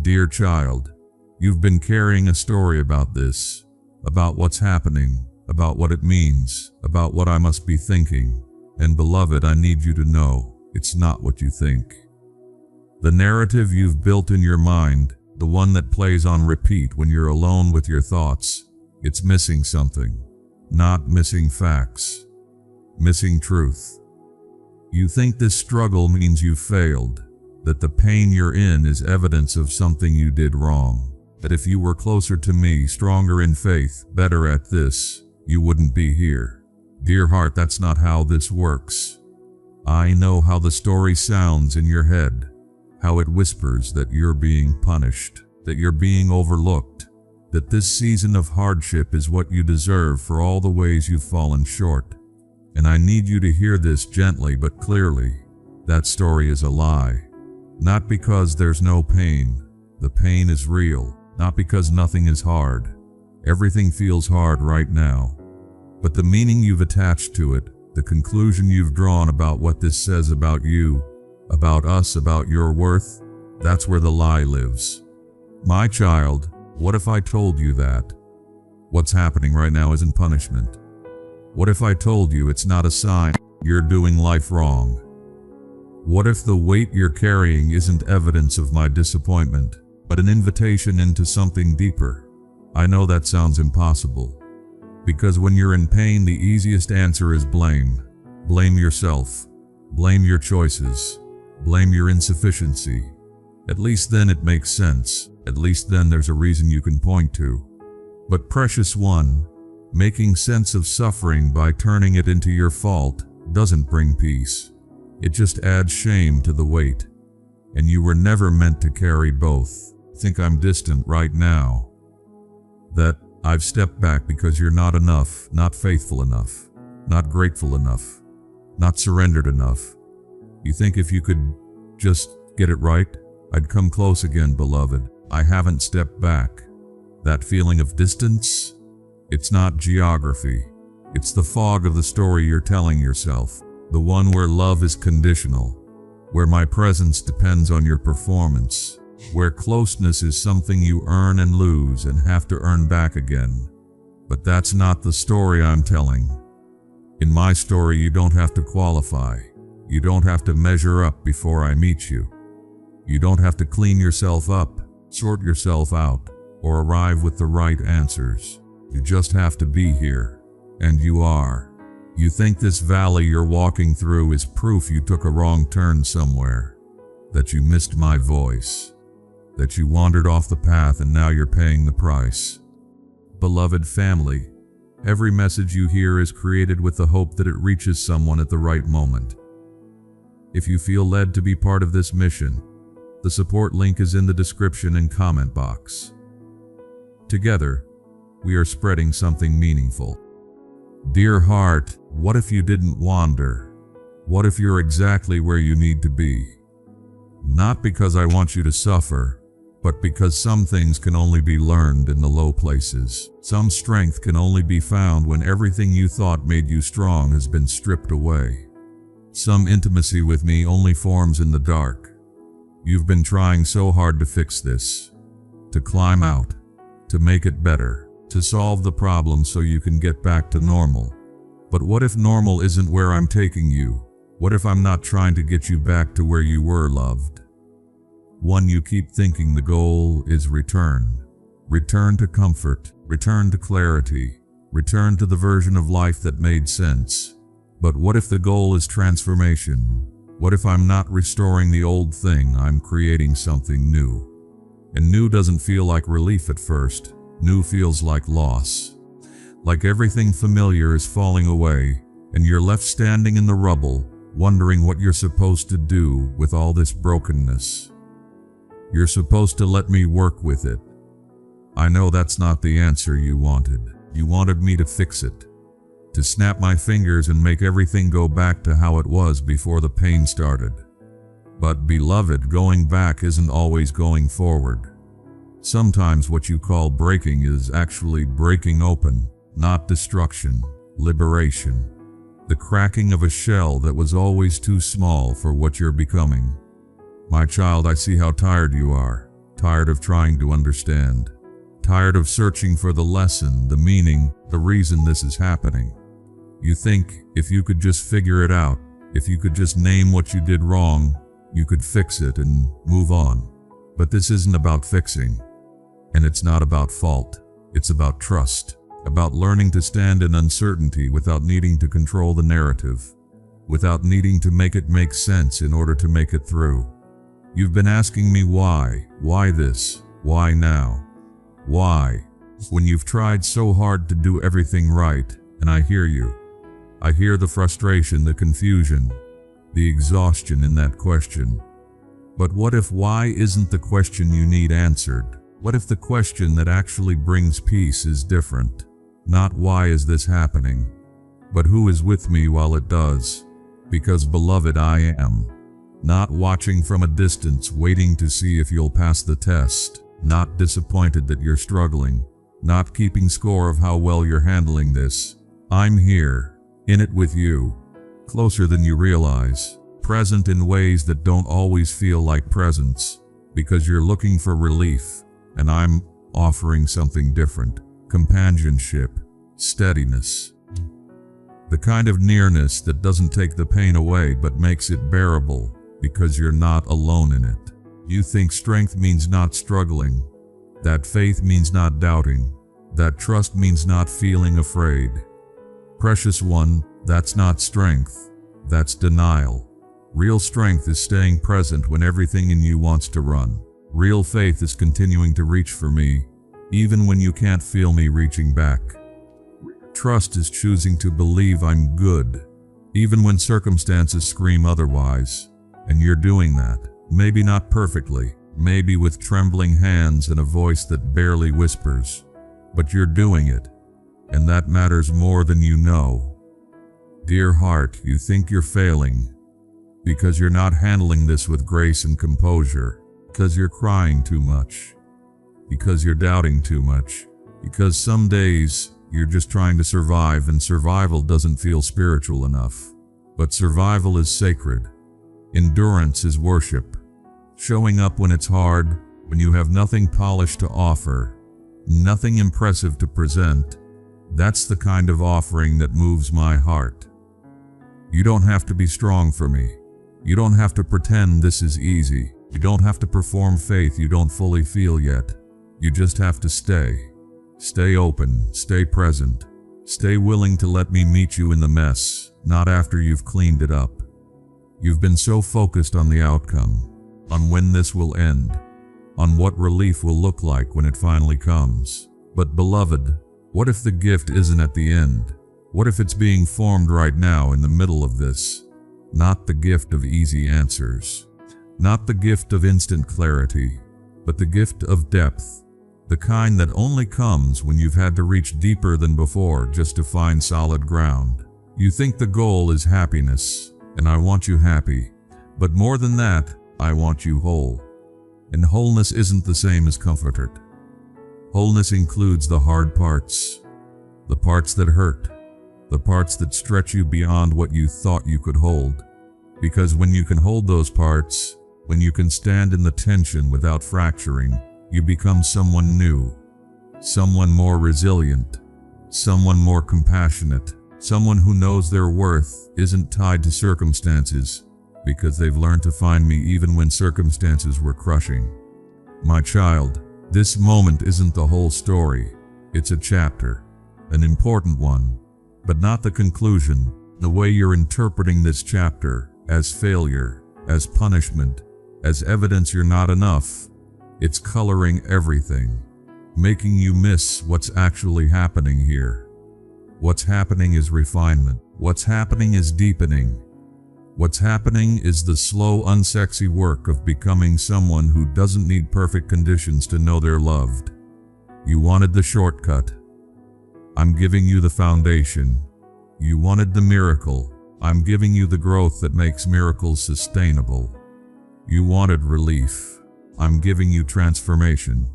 Dear child, you've been carrying a story about this, about what's happening, about what it means, about what I must be thinking. And beloved, I need you to know, it's not what you think. The narrative you've built in your mind, the one that plays on repeat when you're alone with your thoughts, it's missing something. Not missing facts. Missing truth. You think this struggle means you failed, that the pain you're in is evidence of something you did wrong, that if you were closer to me, stronger in faith, better at this, you wouldn't be here. Dear heart, that's not how this works. I know how the story sounds in your head, how it whispers that you're being punished, that you're being overlooked, that this season of hardship is what you deserve for all the ways you've fallen short. And I need you to hear this gently but clearly. That story is a lie. Not because there's no pain. The pain is real. Not because nothing is hard. Everything feels hard right now. But the meaning you've attached to it, the conclusion you've drawn about what this says about you, about us, about your worth, that's where the lie lives. My child, what if I told you that what's happening right now isn't punishment? What if I told you it's not a sign you're doing life wrong? What if the weight you're carrying isn't evidence of my disappointment, but an invitation into something deeper? I know that sounds impossible, because when you're in pain, the easiest answer is blame. Blame yourself. Blame your choices. Blame your insufficiency. At least then it makes sense. At least then there's a reason you can point to. But precious one, making sense of suffering by turning it into your fault doesn't bring peace. It just adds shame to the weight. And you were never meant to carry both. Think I'm distant right now. That I've stepped back because you're not enough, not faithful enough, not grateful enough, not surrendered enough. You think if you could just get it right, I'd come close again, beloved. I haven't stepped back. That feeling of distance, it's not geography. It's the fog of the story you're telling yourself. The one where love is conditional, where my presence depends on your performance, where closeness is something you earn and lose and have to earn back again. But that's not the story I'm telling. In my story, you don't have to qualify. You don't have to measure up before I meet you. You don't have to clean yourself up, sort yourself out, or arrive with the right answers. You just have to be here. And you are. You think this valley you're walking through is proof you took a wrong turn somewhere, that you missed my voice, that you wandered off the path and now you're paying the price. Beloved family, every message you hear is created with the hope that it reaches someone at the right moment. If you feel led to be part of this mission, the support link is in the description and comment box. Together, we are spreading something meaningful. Dear heart, what if you didn't wander? What if you're exactly where you need to be? Not because I want you to suffer, but because some things can only be learned in the low places. Some strength can only be found when everything you thought made you strong has been stripped away. Some intimacy with me only forms in the dark. You've been trying so hard to fix this, to climb out, to make it better, to solve the problem so you can get back to normal. But what if normal isn't where I'm taking you? What if I'm not trying to get you back to where you were loved? One, you keep thinking the goal is return. Return to comfort, return to clarity, return to the version of life that made sense. But what if the goal is transformation? What if I'm not restoring the old thing, I'm creating something new? And new doesn't feel like relief at first. New feels like loss. Like everything familiar is falling away, and you're left standing in the rubble, wondering what you're supposed to do with all this brokenness. You're supposed to let me work with it. I know that's not the answer you wanted. You wanted me to fix it, to snap my fingers and make everything go back to how it was before the pain started. But beloved, going back isn't always going forward. Sometimes what you call breaking is actually breaking open, not destruction, liberation. The cracking of a shell that was always too small for what you're becoming. My child, I see how tired you are. tired of trying to understand, tired of searching for the lesson, the meaning, the reason this is happening. You think if you could just figure it out, if you could just name what you did wrong, you could fix it and move on. But this isn't about fixing, and it's not about fault. It's about trust, about learning to stand in uncertainty without needing to control the narrative, without needing to make it make sense in order to make it through. You've been asking me why this, why now, why, when you've tried so hard to do everything right, and I hear you. I hear the frustration, the confusion, the exhaustion in that question. But what if why isn't the question you need answered? What if the question that actually brings peace is different? Not why is this happening, but who is with me while it does? Because beloved, I am. Not watching from a distance, waiting to see if you'll pass the test. Not disappointed that you're struggling. Not keeping score of how well you're handling this. I'm here, in it with you, closer than you realize, present in ways that don't always feel like presence, because you're looking for relief, and I'm offering something different. Companionship, steadiness. The kind of nearness that doesn't take the pain away but makes it bearable, because you're not alone in it. You think strength means not struggling, that faith means not doubting, that trust means not feeling afraid. Precious one, that's not strength, that's denial. Real strength is staying present when everything in you wants to run. Real faith is continuing to reach for me, even when you can't feel me reaching back. Trust is choosing to believe I'm good, even when circumstances scream otherwise. And you're doing that, maybe not perfectly, maybe with trembling hands and a voice that barely whispers, but you're doing it. And that matters more than you know. Dear heart, you think you're failing because you're not handling this with grace and composure, because you're crying too much, because you're doubting too much, because some days you're just trying to survive and survival doesn't feel spiritual enough. But survival is sacred. Endurance is worship. Showing up when it's hard, when you have nothing polished to offer, nothing impressive to present, that's the kind of offering that moves my heart. You don't have to be strong for me. You don't have to pretend this is easy. You don't have to perform faith you don't fully feel yet. You just have to stay. Stay open, stay present. Stay willing to let me meet you in the mess, not after you've cleaned it up. You've been so focused on the outcome, on when this will end, on what relief will look like when it finally comes. But beloved, what if the gift isn't at the end? What if it's being formed right now in the middle of this? Not the gift of easy answers, not the gift of instant clarity, but the gift of depth, the kind that only comes when you've had to reach deeper than before just to find solid ground. You think the goal is happiness, and I want you happy, but more than that, I want you whole. And wholeness isn't the same as comforted. Wholeness includes the hard parts, the parts that hurt, the parts that stretch you beyond what you thought you could hold. Because when you can hold those parts, when you can stand in the tension without fracturing, you become someone new, someone more resilient, someone more compassionate, someone who knows their worth isn't tied to circumstances, because they've learned to find me even when circumstances were crushing. My child, this moment isn't the whole story. It's a chapter, an important one, but not the conclusion. The way you're interpreting this chapter, as failure, as punishment, as evidence you're not enough, it's coloring everything, making you miss what's actually happening here. What's happening is refinement. What's happening is deepening. What's happening is the slow, unsexy work of becoming someone who doesn't need perfect conditions to know they're loved. You wanted the shortcut. I'm giving you the foundation. You wanted the miracle. I'm giving you the growth that makes miracles sustainable. You wanted relief. I'm giving you transformation.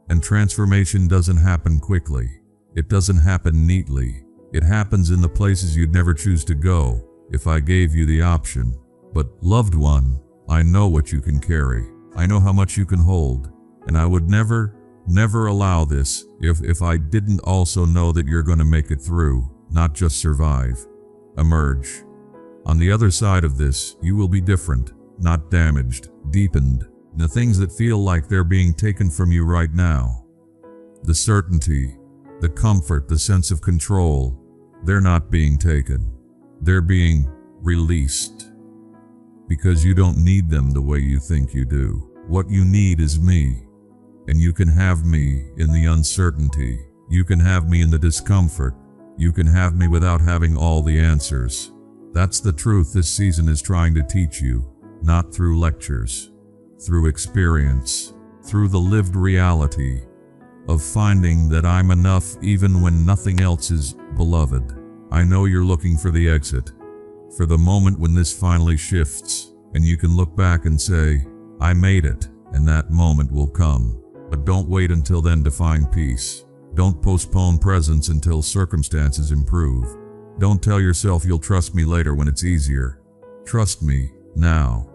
And transformation doesn't happen quickly. It doesn't happen neatly. It happens in the places you'd never choose to go if I gave you the option. But, loved one, I know what you can carry. I know how much you can hold, and I would never allow this if I didn't also know that you're going to make it through, not just survive. Emerge. On the other side of this, you will be different, not damaged, deepened. The things that feel like they're being taken from you right now. The certainty, the comfort, the sense of control, they're not being taken. They're being released. Because you don't need them the way you think you do. What you need is me. And you can have me in the uncertainty. You can have me in the discomfort. You can have me without having all the answers. That's the truth this season is trying to teach you, not through lectures, through experience, through the lived reality of finding that I'm enough even when nothing else is. Beloved, I know you're looking for the exit, for the moment when this finally shifts, and you can look back and say, I made it, and that moment will come. But don't wait until then to find peace. Don't postpone presence until circumstances improve. Don't tell yourself you'll trust me later when it's easier. Trust me now,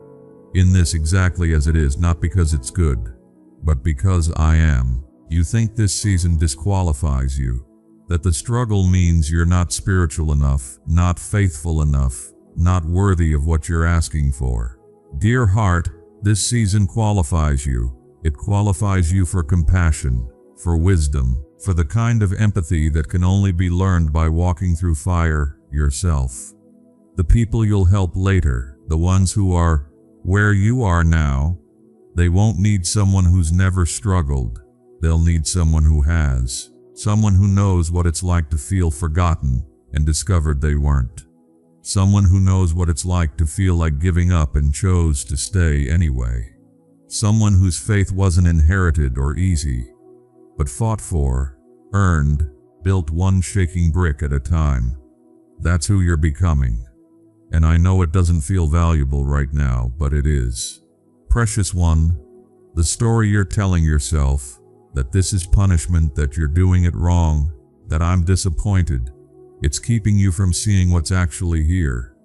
in this exactly as it is, not because it's good, but because I am. You think this season disqualifies you, that the struggle means you're not spiritual enough, not faithful enough, not worthy of what you're asking for. Dear heart, this season qualifies you. It qualifies you for compassion, for wisdom, for the kind of empathy that can only be learned by walking through fire yourself. The people you'll help later, the ones who are where you are now, they won't need someone who's never struggled. They'll need someone who has. Someone who knows what it's like to feel forgotten and discovered they weren't. Someone who knows what it's like to feel like giving up and chose to stay anyway. Someone whose faith wasn't inherited or easy, but fought for, earned, built one shaking brick at a time. That's who you're becoming. And I know it doesn't feel valuable right now, but it is. Precious one, the story you're telling yourself, that this is punishment, that you're doing it wrong, that I'm disappointed, it's keeping you from seeing what's actually here.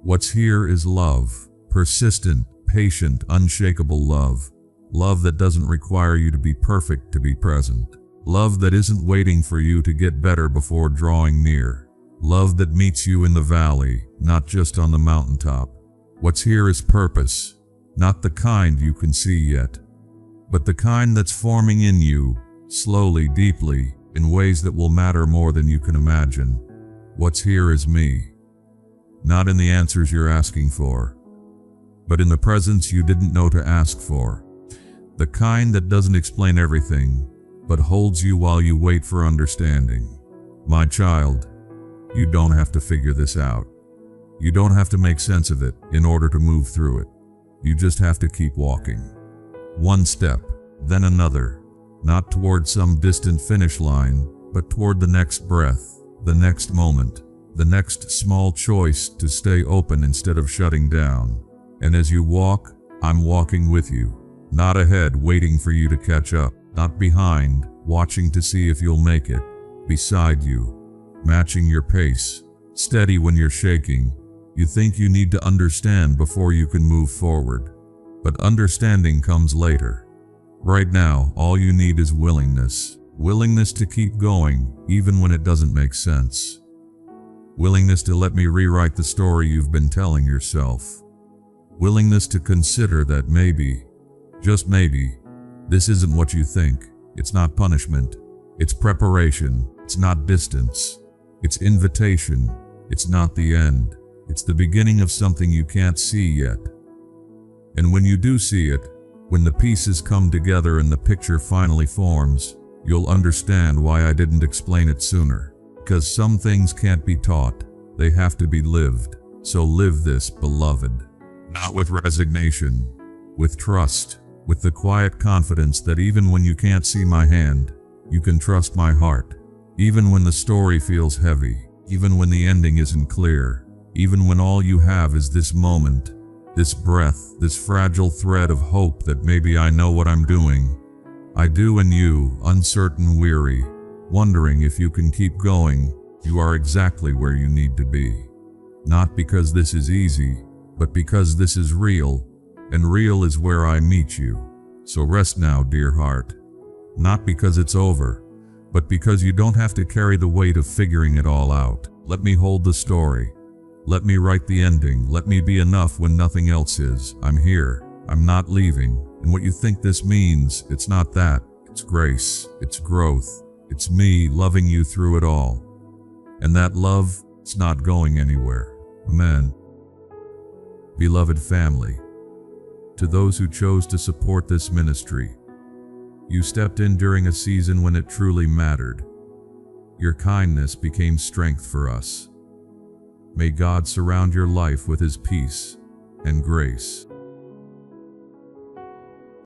What's here is love, persistent, patient, unshakable love. Love that doesn't require you to be perfect to be present. Love that isn't waiting for you to get better before drawing near. Love that meets you in the valley, not just on the mountaintop. What's here is purpose, not the kind you can see yet, but the kind that's forming in you, slowly, deeply, in ways that will matter more than you can imagine. What's here is me. Not in the answers you're asking for, but in the presence you didn't know to ask for. The kind that doesn't explain everything, but holds you while you wait for understanding. My child, you don't have to figure this out. You don't have to make sense of it in order to move through it. You just have to keep walking. One step, then another, not toward some distant finish line, but toward the next breath, the next moment, the next small choice to stay open instead of shutting down. And as you walk, I'm walking with you. Not ahead, waiting for you to catch up. Not behind, watching to see if you'll make it. Beside you, matching your pace. Steady when you're shaking. You think you need to understand before you can move forward. But understanding comes later. Right now, all you need is willingness. Willingness to keep going, even when it doesn't make sense. Willingness to let me rewrite the story you've been telling yourself. Willingness to consider that maybe, just maybe, this isn't what you think. It's not punishment. It's preparation. It's not distance. It's invitation. It's not the end. It's the beginning of something you can't see yet. And when you do see it, when the pieces come together and the picture finally forms, you'll understand why I didn't explain it sooner. Because some things can't be taught. They have to be lived. So live this, beloved. Not with resignation, with trust, with the quiet confidence that even when you can't see my hand, you can trust my heart. Even when the story feels heavy, even when the ending isn't clear, even when all you have is this moment, this breath, this fragile thread of hope that maybe I know what I'm doing. I do, and you, uncertain, weary, wondering if you can keep going, you are exactly where you need to be. Not because this is easy, but because this is real, and real is where I meet you. So rest now, dear heart. Not because it's over, but because you don't have to carry the weight of figuring it all out. Let me hold the story. Let me write the ending. Let me be enough when nothing else is. I'm here. I'm not leaving. And what you think this means, it's not that. It's grace. It's growth. It's me loving you through it all. And that love, it's not going anywhere. Amen. Beloved family, to those who chose to support this ministry, you stepped in during a season when it truly mattered. Your kindness became strength for us. May God surround your life with His peace and grace.